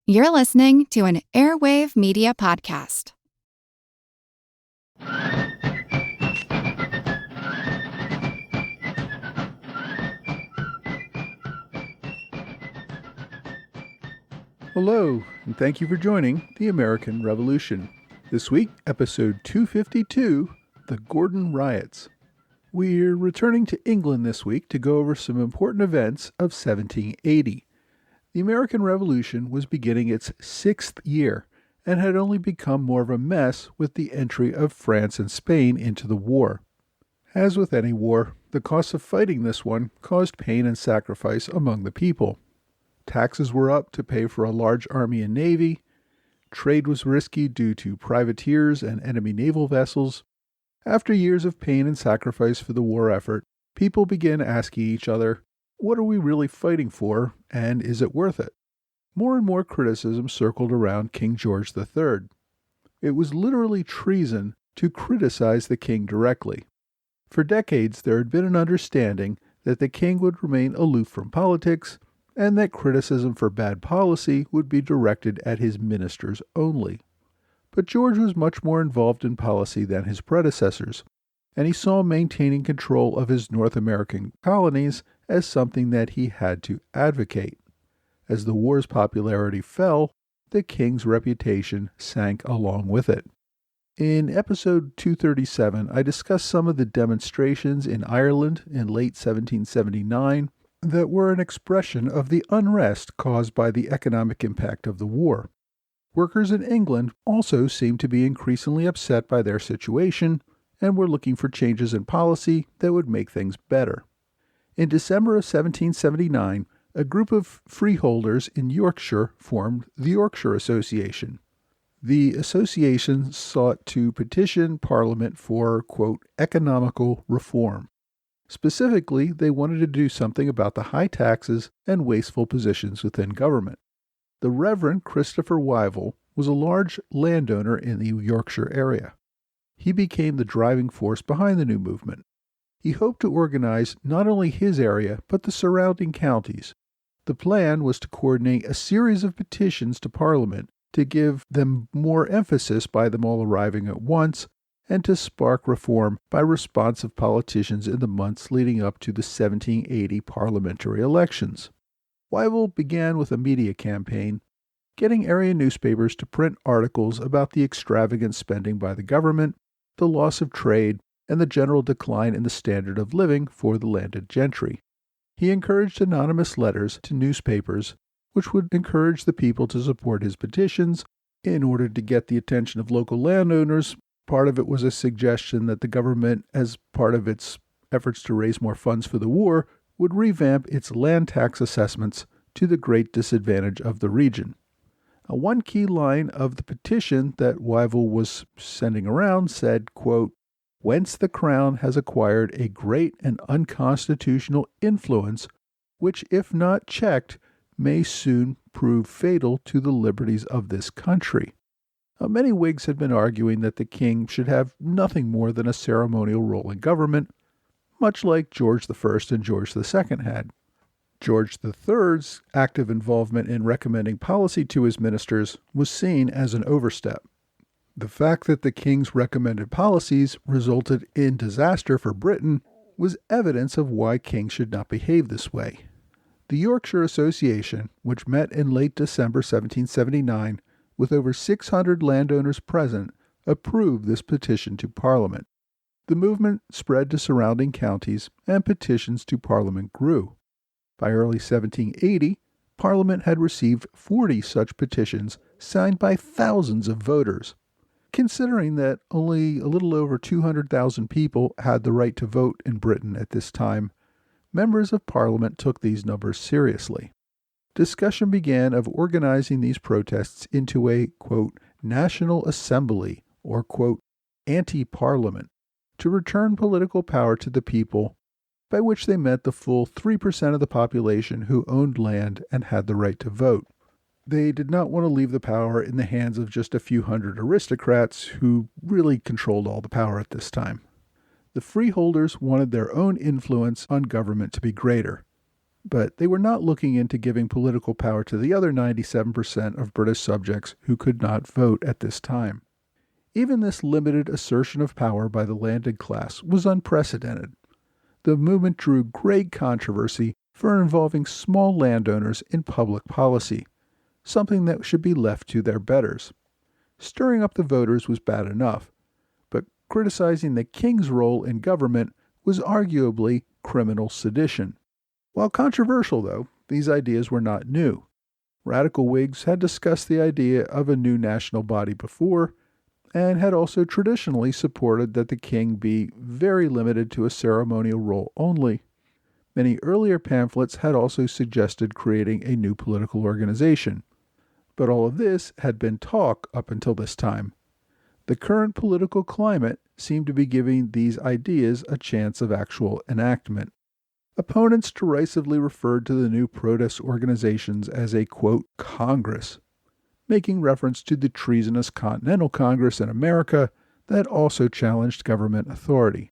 You're listening to an Airwave Media Podcast. Hello, and thank you for joining the American Revolution. This week, episode 252, The Gordon Riots. We're returning to England this week to go over some important events of 1780. The American Revolution was beginning its 6th year and had only become more of a mess with the entry of France and Spain into the war. As with any war, the cost of fighting this one caused pain and sacrifice among the people. Taxes were up to pay for a large army and navy. Trade was risky due to privateers and enemy naval vessels. After years of pain and sacrifice for the war effort, people began asking each other, what are we really fighting for, and is it worth it? More and more criticism circled around King George III. It was literally treason to criticize the king directly. For decades, there had been an understanding that the king would remain aloof from politics, and that criticism for bad policy would be directed at his ministers only. But George was much more involved in policy than his predecessors, and he saw maintaining control of his North American colonies as something that he had to advocate. As the war's popularity fell, the king's reputation sank along with it. In episode 237, I discussed some of the demonstrations in Ireland in late 1779 that were an expression of the unrest caused by the economic impact of the war. Workers in England also seemed to be increasingly upset by their situation and were looking for changes in policy that would make things better. In December of 1779, a group of freeholders in Yorkshire formed the Yorkshire Association. The association sought to petition Parliament for, quote, economical reform. Specifically, they wanted to do something about the high taxes and wasteful positions within government. The Reverend Christopher Wyville was a large landowner in the Yorkshire area. He became the driving force behind the new movement. He hoped to organize not only his area, but the surrounding counties. The plan was to coordinate a series of petitions to Parliament to give them more emphasis by them all arriving at once, and to spark reform by responsive politicians in the months leading up to the 1780 parliamentary elections. Wyville began with a media campaign, getting area newspapers to print articles about the extravagant spending by the government, the loss of trade, and the general decline in the standard of living for the landed gentry. He encouraged anonymous letters to newspapers, which would encourage the people to support his petitions in order to get the attention of local landowners. Part of it was a suggestion that the government, as part of its efforts to raise more funds for the war, would revamp its land tax assessments to the great disadvantage of the region. One key line of the petition that Wyville was sending around said, quote, whence the Crown has acquired a great and unconstitutional influence, which, if not checked, may soon prove fatal to the liberties of this country. Many Whigs had been arguing that the king should have nothing more than a ceremonial role in government, much like George I and George II had. George III's active involvement in recommending policy to his ministers was seen as an overstep. The fact that the king's recommended policies resulted in disaster for Britain was evidence of why kings should not behave this way. The Yorkshire Association, which met in late December 1779, with over 600 landowners present, approved this petition to Parliament. The movement spread to surrounding counties, and petitions to Parliament grew. By early 1780, Parliament had received 40 such petitions signed by thousands of voters. Considering that only a little over 200,000 people had the right to vote in Britain at this time, members of Parliament took these numbers seriously. Discussion began of organizing these protests into a, quote, National Assembly, or, quote, anti-parliament, to return political power to the people, by which they meant the full 3% of the population who owned land and had the right to vote. They did not want to leave the power in the hands of just a few hundred aristocrats who really controlled all the power at this time. The freeholders wanted their own influence on government to be greater. But they were not looking into giving political power to the other 97% of British subjects who could not vote at this time. Even this limited assertion of power by the landed class was unprecedented. The movement drew great controversy for involving small landowners in public policy, something that should be left to their betters. Stirring up the voters was bad enough, but criticizing the king's role in government was arguably criminal sedition. While controversial, though, these ideas were not new. Radical Whigs had discussed the idea of a new national body before, and had also traditionally supported that the king be very limited to a ceremonial role only. Many earlier pamphlets had also suggested creating a new political organization. But all of this had been talk up until this time. The current political climate seemed to be giving these ideas a chance of actual enactment. Opponents derisively referred to the new protest organizations as a, quote, Congress, making reference to the treasonous Continental Congress in America that also challenged government authority.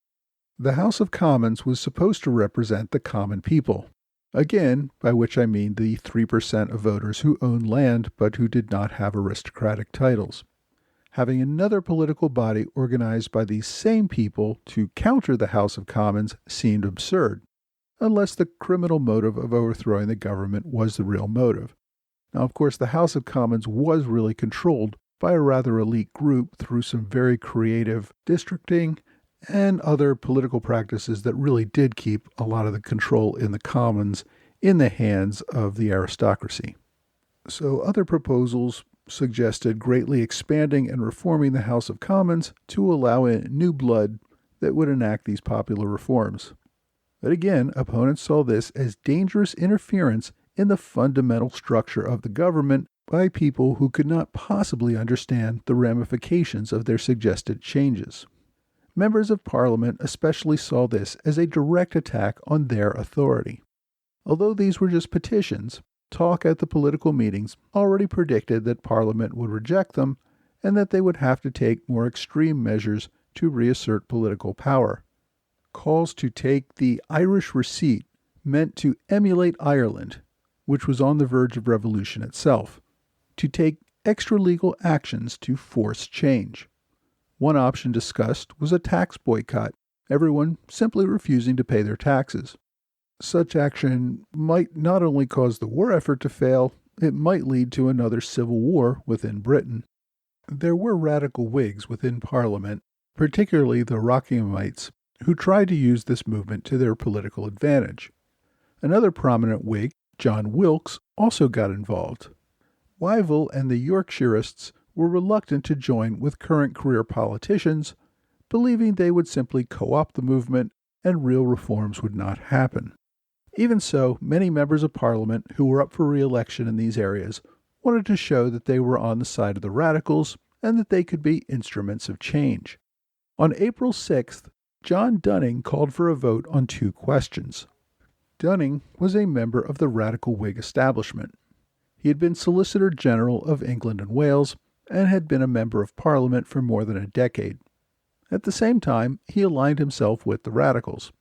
The House of Commons was supposed to represent the common people, again, by which I mean the 3% of voters who owned land but who did not have aristocratic titles. Having another political body organized by these same people to counter the House of Commons seemed absurd, unless the criminal motive of overthrowing the government was the real motive. Now, of course, the House of Commons was really controlled by a rather elite group through some very creative districting and other political practices that really did keep a lot of the control in the Commons in the hands of the aristocracy. So other proposals suggested greatly expanding and reforming the House of Commons to allow in new blood that would enact these popular reforms. But again, opponents saw this as dangerous interference in the fundamental structure of the government by people who could not possibly understand the ramifications of their suggested changes. Members of Parliament especially saw this as a direct attack on their authority. Although these were just petitions, talk at the political meetings already predicted that Parliament would reject them and that they would have to take more extreme measures to reassert political power. Calls to take the Irish receipt meant to emulate Ireland, which was on the verge of revolution itself, to take extra-legal actions to force change. One option discussed was a tax boycott, everyone simply refusing to pay their taxes. Such action might not only cause the war effort to fail, it might lead to another civil war within Britain. There were radical Whigs within Parliament, particularly the Rockingamites, who tried to use this movement to their political advantage. Another prominent Whig, John Wilkes, also got involved. Wyville and the Yorkshirists were reluctant to join with current career politicians, believing they would simply co-opt the movement and real reforms would not happen. Even so, many members of Parliament who were up for re-election in these areas wanted to show that they were on the side of the radicals and that they could be instruments of change. On April 6th, John Dunning called for a vote on two questions. Dunning was a member of the radical Whig establishment. He had been Solicitor General of England and Wales and had been a member of Parliament for more than a decade. At the same time, he aligned himself with the radicals.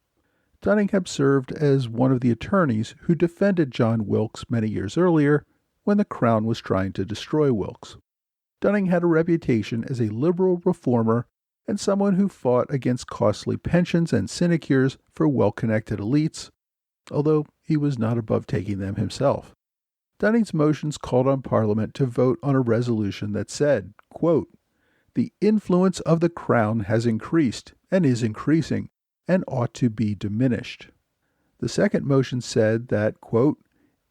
Dunning had served as one of the attorneys who defended John Wilkes many years earlier when the Crown was trying to destroy Wilkes. Dunning had a reputation as a liberal reformer and someone who fought against costly pensions and sinecures for well-connected elites, although he was not above taking them himself. Dunning's motions called on Parliament to vote on a resolution that said, quote, "The influence of the Crown has increased and is increasing and ought to be diminished." The second motion said that, quote,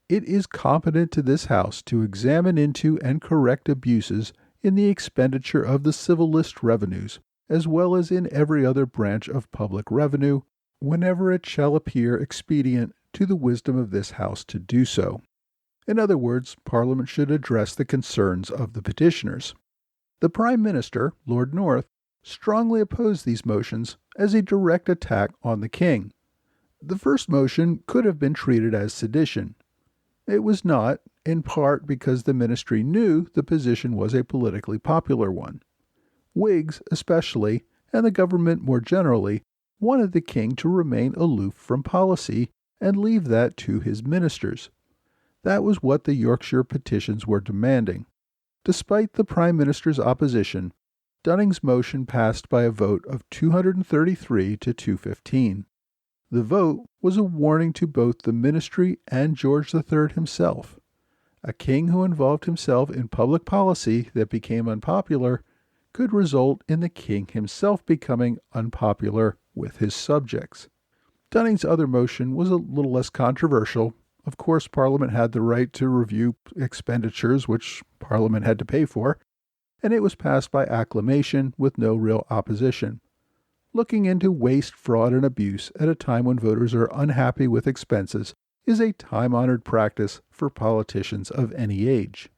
"It is competent to this House to examine into and correct abuses in the expenditure of the civil list revenues, as well as in every other branch of public revenue, whenever it shall appear expedient to the wisdom of this House to do so." In other words, Parliament should address the concerns of the petitioners. The Prime Minister, Lord North, strongly opposed these motions as a direct attack on the king. The first motion could have been treated as sedition. It was not, in part because the ministry knew the position was a politically popular one. Whigs, especially, and the government more generally, wanted the king to remain aloof from policy and leave that to his ministers. That was what the Yorkshire petitions were demanding. Despite the Prime Minister's opposition, Dunning's motion passed by a vote of 233 to 215. The vote was a warning to both the ministry and George III himself. A king who involved himself in public policy that became unpopular could result in the king himself becoming unpopular with his subjects. Dunning's other motion was a little less controversial. Of course, Parliament had the right to review expenditures which Parliament had to pay for, and it was passed by acclamation with no real opposition. Looking into waste, fraud, and abuse at a time when voters are unhappy with expenses is a time-honored practice for politicians of any age.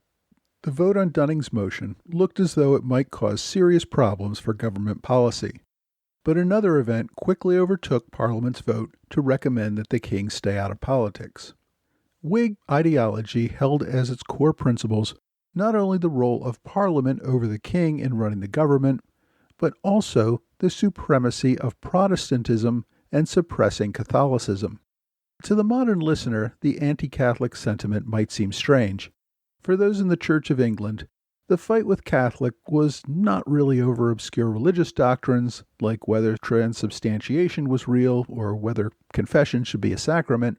The vote on Dunning's motion looked as though it might cause serious problems for government policy. But another event quickly overtook Parliament's vote to recommend that the king stay out of politics. Whig ideology held as its core principles not only the role of Parliament over the king in running the government, but also the supremacy of Protestantism and suppressing Catholicism. To the modern listener, the anti-Catholic sentiment might seem strange. For those in the Church of England, the fight with Catholic was not really over obscure religious doctrines, like whether transubstantiation was real or whether confession should be a sacrament.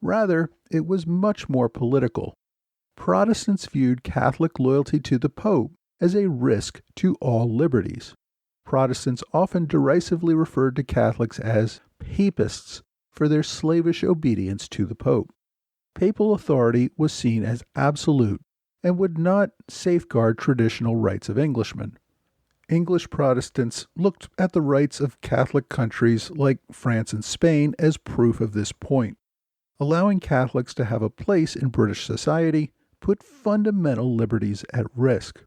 Rather, it was much more political. Protestants viewed Catholic loyalty to the Pope as a risk to all liberties. Protestants often derisively referred to Catholics as papists for their slavish obedience to the Pope. Papal authority was seen as absolute and would not safeguard traditional rights of Englishmen. English Protestants looked at the rights of Catholic countries like France and Spain as proof of this point. Allowing Catholics to have a place in British society put fundamental liberties at risk.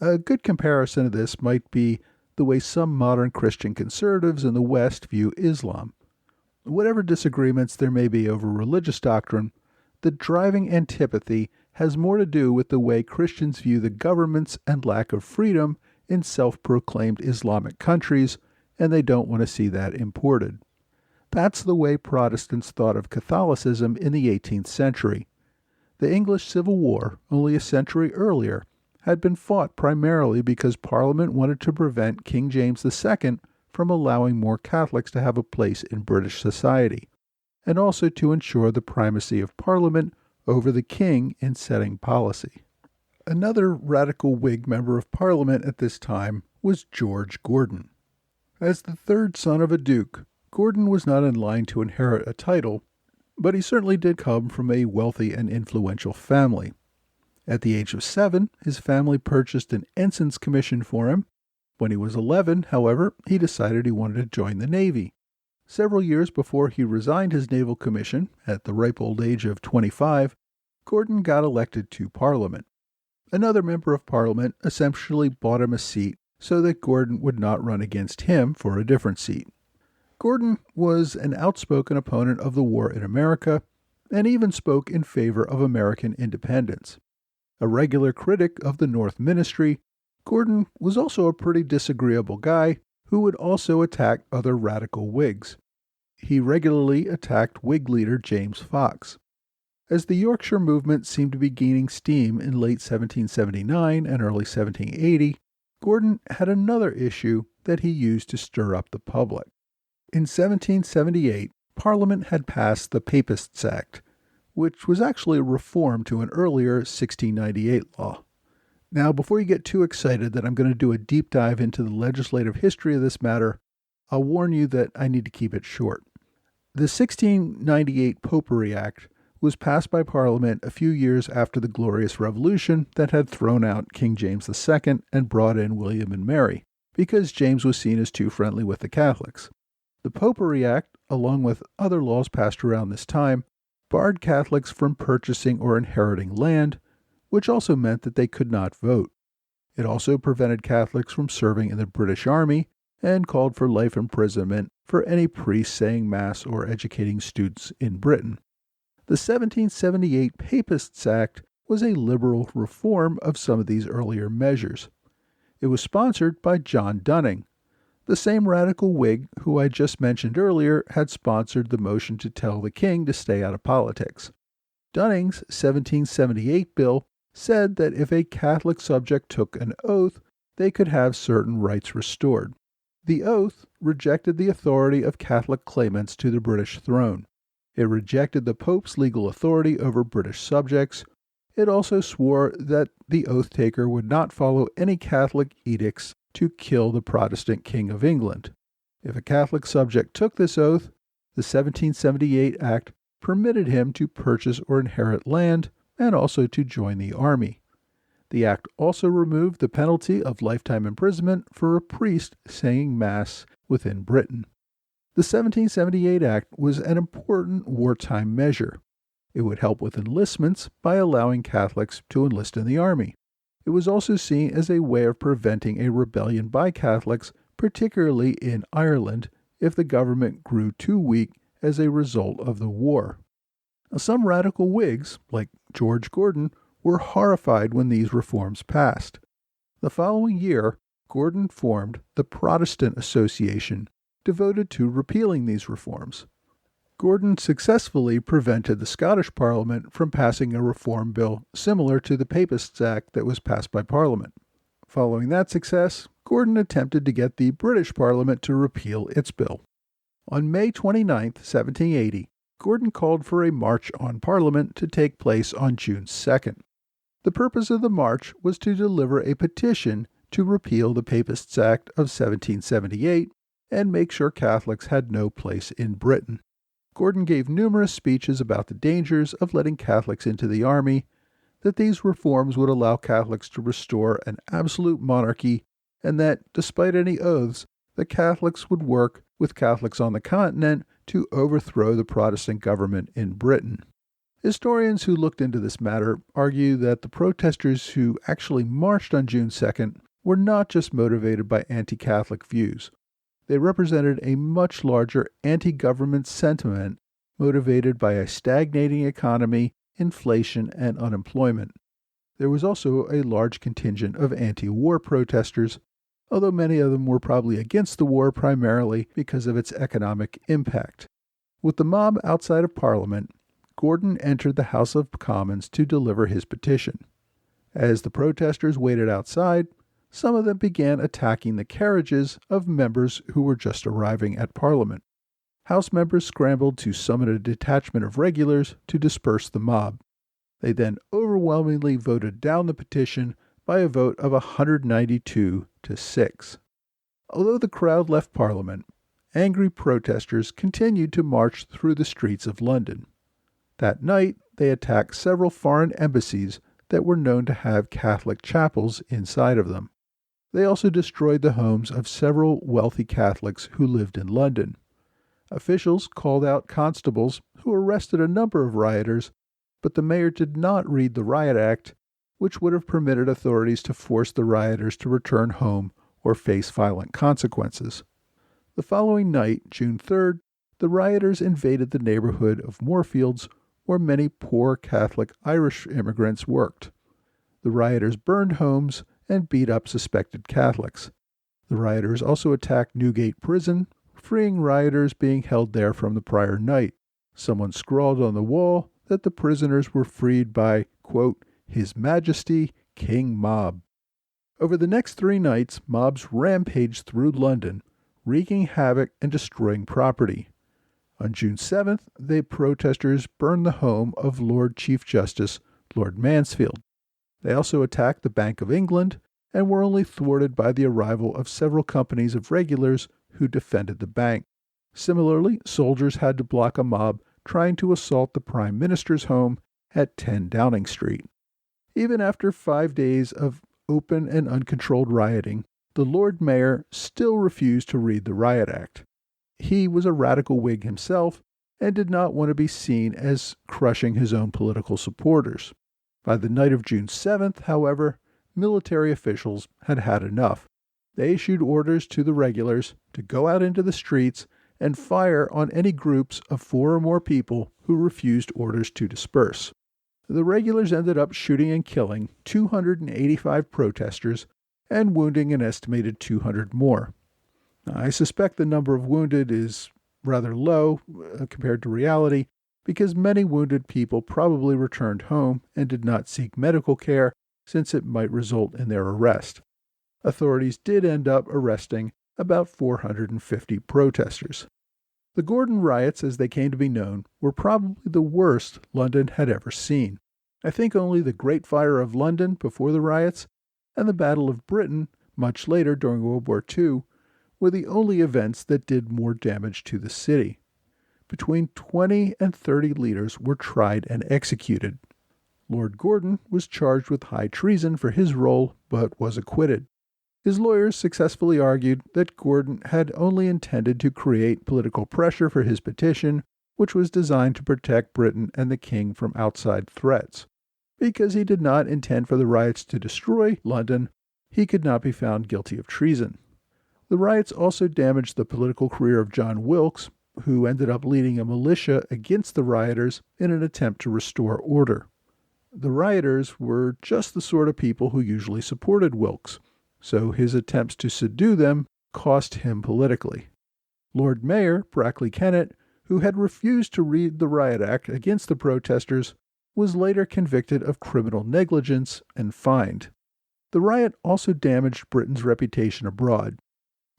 A good comparison of this might be the way some modern Christian conservatives in the West view Islam. Whatever disagreements there may be over religious doctrine, the driving antipathy has more to do with the way Christians view the governments and lack of freedom in self-proclaimed Islamic countries, and they don't want to see that imported. That's the way Protestants thought of Catholicism in the 18th century. The English Civil War, only a century earlier, had been fought primarily because Parliament wanted to prevent King James II from allowing more Catholics to have a place in British society, and also to ensure the primacy of Parliament over the king in setting policy. Another radical Whig member of Parliament at this time was George Gordon. As the third son of a duke, Gordon was not in line to inherit a title, but he certainly did come from a wealthy and influential family. At the age of 7, his family purchased an ensign's commission for him. When he was 11, however, he decided he wanted to join the Navy. Several years before he resigned his naval commission, at the ripe old age of 25, Gordon got elected to Parliament. Another member of Parliament essentially bought him a seat so that Gordon would not run against him for a different seat. Gordon was an outspoken opponent of the war in America and even spoke in favor of American independence. A regular critic of the North Ministry, Gordon was also a pretty disagreeable guy who would also attack other radical Whigs. He regularly attacked Whig leader James Fox. As the Yorkshire movement seemed to be gaining steam in late 1779 and early 1780, Gordon had another issue that he used to stir up the public. In 1778, Parliament had passed the Papists Act, which was actually a reform to an earlier 1698 law. Now, before you get too excited that I'm going to do a deep dive into the legislative history of this matter, I'll warn you that I need to keep it short. The 1698 Popery Act was passed by Parliament a few years after the Glorious Revolution that had thrown out King James II and brought in William and Mary, because James was seen as too friendly with the Catholics. The Popery Act, along with other laws passed around this time, barred Catholics from purchasing or inheriting land, which also meant that they could not vote. It also prevented Catholics from serving in the British Army and called for life imprisonment for any priest saying Mass or educating students in Britain. The 1778 Papists Act was a liberal reform of some of these earlier measures. It was sponsored by John Dunning. The same radical Whig who I just mentioned earlier had sponsored the motion to tell the king to stay out of politics. Dunning's 1778 bill said that if a Catholic subject took an oath, they could have certain rights restored. The oath rejected the authority of Catholic claimants to the British throne. It rejected the Pope's legal authority over British subjects. It also swore that the oath taker would not follow any Catholic edicts to kill the Protestant King of England. If a Catholic subject took this oath, the 1778 Act permitted him to purchase or inherit land and also to join the army. The act also removed the penalty of lifetime imprisonment for a priest saying Mass within Britain. The 1778 Act was an important wartime measure. It would help with enlistments by allowing Catholics to enlist in the army. It was also seen as a way of preventing a rebellion by Catholics, particularly in Ireland, if the government grew too weak as a result of the war. Some radical Whigs, like George Gordon, were horrified when these reforms passed. The following year, Gordon formed the Protestant Association, devoted to repealing these reforms. Gordon successfully prevented the Scottish Parliament from passing a reform bill similar to the Papists Act that was passed by Parliament. Following that success, Gordon attempted to get the British Parliament to repeal its bill. On May 29, 1780, Gordon called for a march on Parliament to take place on June 2nd. The purpose of the march was to deliver a petition to repeal the Papists Act of 1778 and make sure Catholics had no place in Britain. Gordon gave numerous speeches about the dangers of letting Catholics into the army, that these reforms would allow Catholics to restore an absolute monarchy, and that, despite any oaths, the Catholics would work with Catholics on the continent to overthrow the Protestant government in Britain. Historians who looked into this matter argue that the protesters who actually marched on June 2nd were not just motivated by anti-Catholic views. They represented a much larger anti-government sentiment motivated by a stagnating economy, inflation, and unemployment. There was also a large contingent of anti-war protesters, although many of them were probably against the war primarily because of its economic impact. With the mob outside of Parliament, Gordon entered the House of Commons to deliver his petition. As the protesters waited outside, some of them began attacking the carriages of members who were just arriving at Parliament. House members scrambled to summon a detachment of regulars to disperse the mob. They then overwhelmingly voted down the petition by a vote of 192 to 6. Although the crowd left Parliament, angry protesters continued to march through the streets of London. That night, they attacked several foreign embassies that were known to have Catholic chapels inside of them. They also destroyed the homes of several wealthy Catholics who lived in London. Officials called out constables who arrested a number of rioters, but the mayor did not read the Riot Act, which would have permitted authorities to force the rioters to return home or face violent consequences. The following night, June 3rd, the rioters invaded the neighborhood of Moorfields, where many poor Catholic Irish immigrants worked. The rioters burned homes and beat up suspected Catholics. The rioters also attacked Newgate Prison, freeing rioters being held there from the prior night. Someone scrawled on the wall that the prisoners were freed by, quote, His Majesty King Mob. Over the next 3 nights, mobs rampaged through London, wreaking havoc and destroying property. On June 7th, the protesters burned the home of Lord Chief Justice Lord Mansfield. They also attacked the Bank of England and were only thwarted by the arrival of several companies of regulars who defended the bank. Similarly, soldiers had to block a mob trying to assault the Prime Minister's home at 10 Downing Street. Even after 5 days of open and uncontrolled rioting, the Lord Mayor still refused to read the Riot Act. He was a radical Whig himself and did not want to be seen as crushing his own political supporters. By the night of June 7th, however, military officials had had enough. They issued orders to the regulars to go out into the streets and fire on any groups of 4 or more people who refused orders to disperse. The regulars ended up shooting and killing 285 protesters and wounding an estimated 200 more. I suspect the number of wounded is rather low compared to reality, because many wounded people probably returned home and did not seek medical care, since it might result in their arrest. Authorities did end up arresting about 450 protesters. The Gordon Riots, as they came to be known, were probably the worst London had ever seen. I think only the Great Fire of London before the riots and the Battle of Britain, much later during World War II, were the only events that did more damage to the city. Between 20 and 30 leaders were tried and executed. Lord Gordon was charged with high treason for his role, but was acquitted. His lawyers successfully argued that Gordon had only intended to create political pressure for his petition, which was designed to protect Britain and the king from outside threats. Because he did not intend for the riots to destroy London, he could not be found guilty of treason. The riots also damaged the political career of John Wilkes, who ended up leading a militia against the rioters in an attempt to restore order. The rioters were just the sort of people who usually supported Wilkes, so his attempts to subdue them cost him politically. Lord Mayor Brackley Kennett, who had refused to read the Riot Act against the protesters, was later convicted of criminal negligence and fined. The riot also damaged Britain's reputation abroad.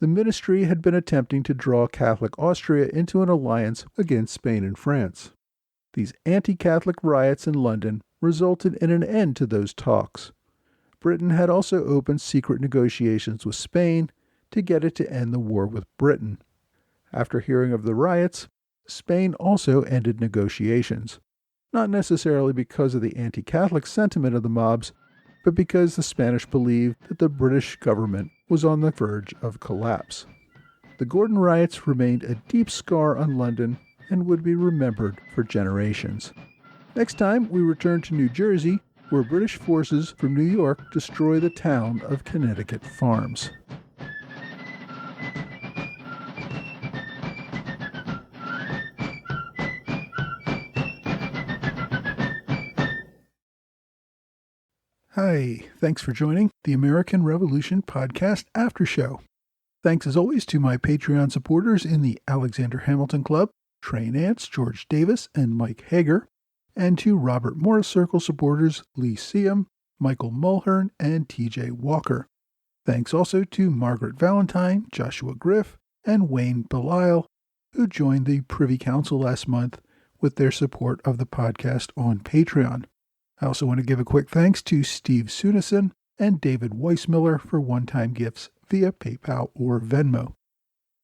The ministry had been attempting to draw Catholic Austria into an alliance against Spain and France. These anti-Catholic riots in London resulted in an end to those talks. Britain had also opened secret negotiations with Spain to get it to end the war with Britain. After hearing of the riots, Spain also ended negotiations, not necessarily because of the anti-Catholic sentiment of the mobs, but because the Spanish believed that the British government was on the verge of collapse. The Gordon Riots remained a deep scar on London and would be remembered for generations. Next time, we return to New Jersey, where British forces from New York destroy the town of Connecticut Farms. Hi, thanks for joining the American Revolution Podcast After Show. Thanks as always to my Patreon supporters in the Alexander Hamilton Club, Trey Nance, George Davis, and Mike Hager, and to Robert Morris Circle supporters Lee Seam, Michael Mulhern, and TJ Walker. Thanks also to Margaret Valentine, Joshua Griff, and Wayne Belisle, who joined the Privy Council last month with their support of the podcast on Patreon. I also want to give a quick thanks to Steve Sunison and David Weissmiller for one-time gifts via PayPal or Venmo.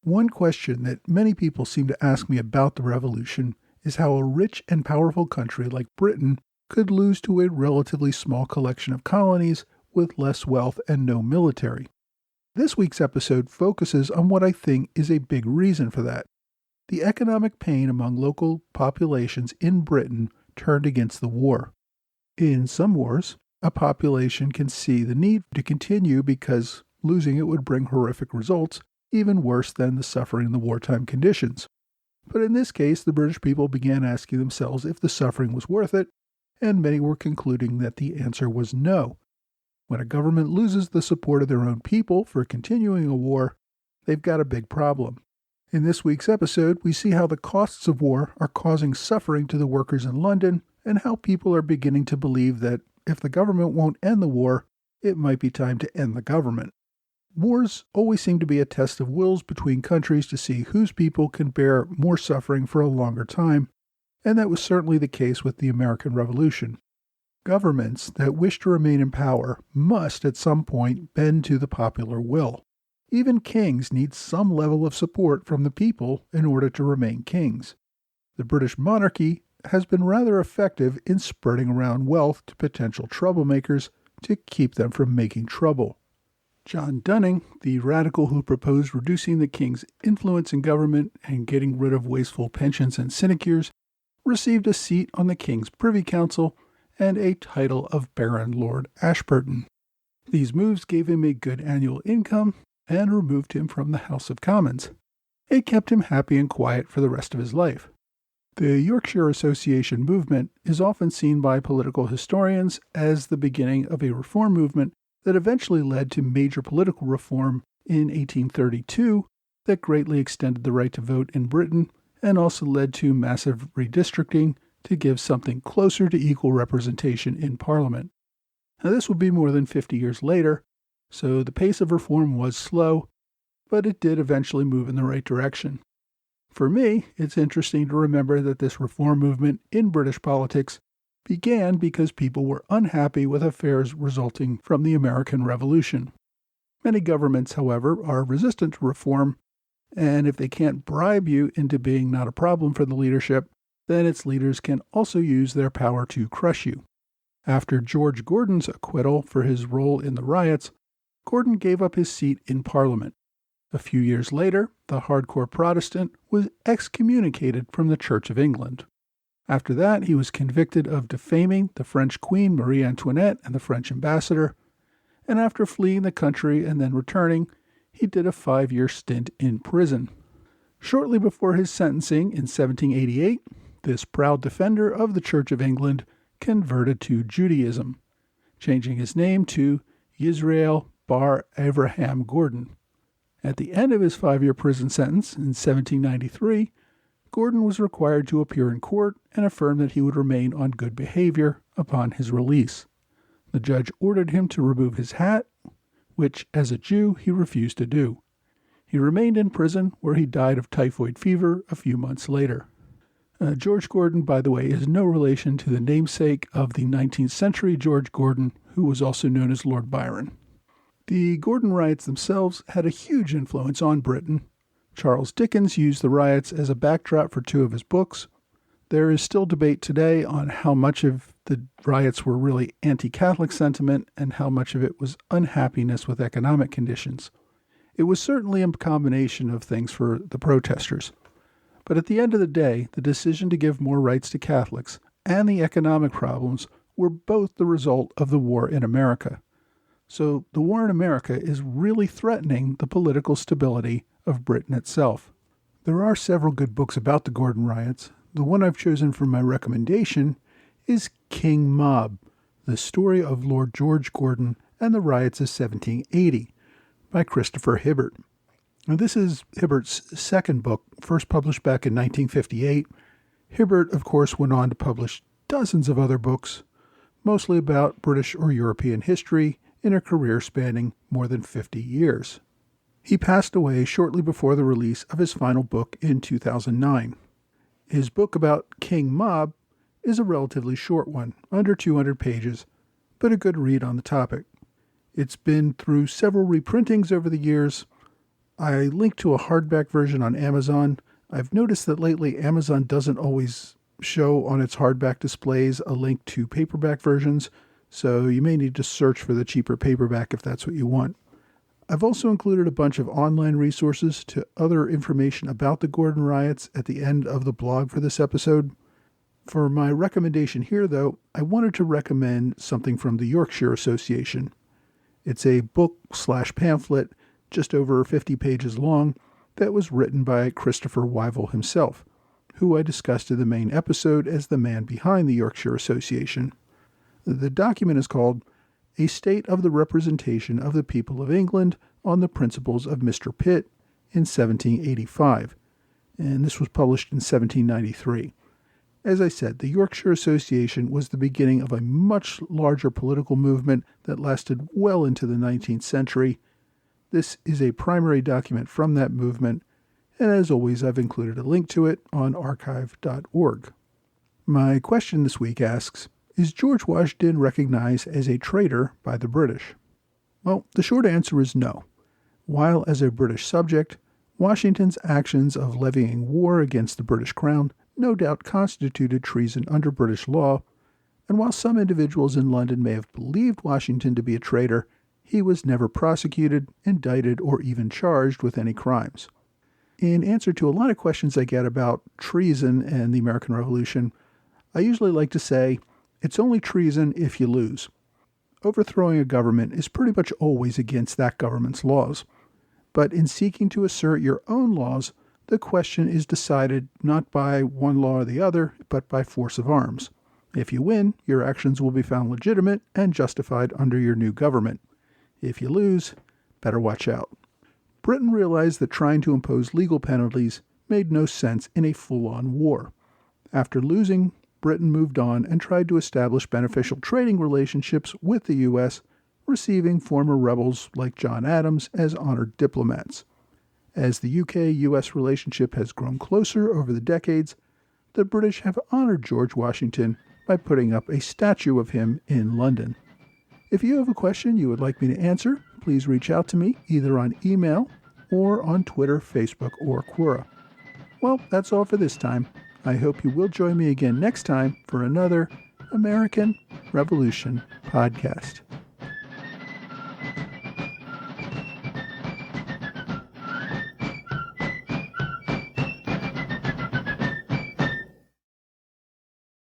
One question that many people seem to ask me about the revolution is how a rich and powerful country like Britain could lose to a relatively small collection of colonies with less wealth and no military. This week's episode focuses on what I think is a big reason for that. The economic pain among local populations in Britain turned against the war. In some wars, a population can see the need to continue because losing it would bring horrific results, even worse than the suffering in the wartime conditions. But in this case, the British people began asking themselves if the suffering was worth it, and many were concluding that the answer was no. When a government loses the support of their own people for continuing a war, they've got a big problem. In this week's episode, we see how the costs of war are causing suffering to the workers in London, and how people are beginning to believe that if the government won't end the war, it might be time to end the government. Wars always seem to be a test of wills between countries to see whose people can bear more suffering for a longer time, and that was certainly the case with the American Revolution. Governments that wish to remain in power must at some point bend to the popular will. Even kings need some level of support from the people in order to remain kings. The British monarchy has been rather effective in spreading around wealth to potential troublemakers to keep them from making trouble. John Dunning, the radical who proposed reducing the king's influence in government and getting rid of wasteful pensions and sinecures, received a seat on the king's Privy Council and a title of Baron Lord Ashburton. These moves gave him a good annual income and removed him from the House of Commons. It kept him happy and quiet for the rest of his life. The Yorkshire Association movement is often seen by political historians as the beginning of a reform movement that eventually led to major political reform in 1832 that greatly extended the right to vote in Britain and also led to massive redistricting to give something closer to equal representation in Parliament. Now, this would be more than 50 years later, so the pace of reform was slow, but it did eventually move in the right direction. For me, it's interesting to remember that this reform movement in British politics began because people were unhappy with affairs resulting from the American Revolution. Many governments, however, are resistant to reform, and if they can't bribe you into being not a problem for the leadership, then its leaders can also use their power to crush you. After George Gordon's acquittal for his role in the riots, Gordon gave up his seat in Parliament. A few years later, the hardcore Protestant was excommunicated from the Church of England. After that, he was convicted of defaming the French Queen Marie Antoinette and the French ambassador, and after fleeing the country and then returning, he did a 5-year stint in prison. Shortly before his sentencing in 1788, this proud defender of the Church of England converted to Judaism, changing his name to Yisrael Bar Avraham Gordon. At the end of his 5-year prison sentence in 1793, Gordon was required to appear in court and affirm that he would remain on good behavior upon his release. The judge ordered him to remove his hat, which, as a Jew, he refused to do. He remained in prison, where he died of typhoid fever a few months later. George Gordon, by the way, is no relation to the namesake of the 19th century George Gordon, who was also known as Lord Byron. The Gordon riots themselves had a huge influence on Britain. Charles Dickens used the riots as a backdrop for 2 of his books. There is still debate today on how much of the riots were really anti-Catholic sentiment and how much of it was unhappiness with economic conditions. It was certainly a combination of things for the protesters. But at the end of the day, the decision to give more rights to Catholics and the economic problems were both the result of the war in America. So the war in America is really threatening the political stability of Britain itself. There are several good books about the Gordon riots. The one I've chosen for my recommendation is King Mob, the story of Lord George Gordon and the riots of 1780 by Christopher Hibbert. Now, this is Hibbert's second book, first published back in 1958. Hibbert, of course, went on to publish dozens of other books, mostly about British or European history, in a career spanning more than 50 years. He passed away shortly before the release of his final book in 2009. His book about King Mob is a relatively short one, under 200 pages, but a good read on the topic. It's been through several reprintings over the years. I linked to a hardback version on Amazon. I've noticed that lately Amazon doesn't always show on its hardback displays a link to paperback versions, so you may need to search for the cheaper paperback if that's what you want. I've also included a bunch of online resources to other information about the Gordon riots at the end of the blog for this episode. For my recommendation here, though, I wanted to recommend something from the Yorkshire Association. It's a book/pamphlet just over 50 pages long that was written by Christopher Wyville himself, who I discussed in the main episode as the man behind the Yorkshire Association. The document is called A State of the Representation of the People of England on the Principles of Mr. Pitt in 1785, and this was published in 1793. As I said, the Yorkshire Association was the beginning of a much larger political movement that lasted well into the 19th century. This is a primary document from that movement, and as always, I've included a link to it on archive.org. My question this week asks, is George Washington recognized as a traitor by the British? Well, the short answer is no. While as a British subject, Washington's actions of levying war against the British Crown no doubt constituted treason under British law, and while some individuals in London may have believed Washington to be a traitor, he was never prosecuted, indicted, or even charged with any crimes. In answer to a lot of questions I get about treason and the American Revolution, I usually like to say, it's only treason if you lose. Overthrowing a government is pretty much always against that government's laws. But in seeking to assert your own laws, the question is decided not by one law or the other, but by force of arms. If you win, your actions will be found legitimate and justified under your new government. If you lose, better watch out. Britain realized that trying to impose legal penalties made no sense in a full-on war. After losing, Britain moved on and tried to establish beneficial trading relationships with the U.S., receiving former rebels like John Adams as honored diplomats. As the UK-US relationship has grown closer over the decades, the British have honored George Washington by putting up a statue of him in London. If you have a question you would like me to answer, please reach out to me either on email or on Twitter, Facebook, or Quora. Well, that's all for this time. I hope you will join me again next time for another American Revolution podcast.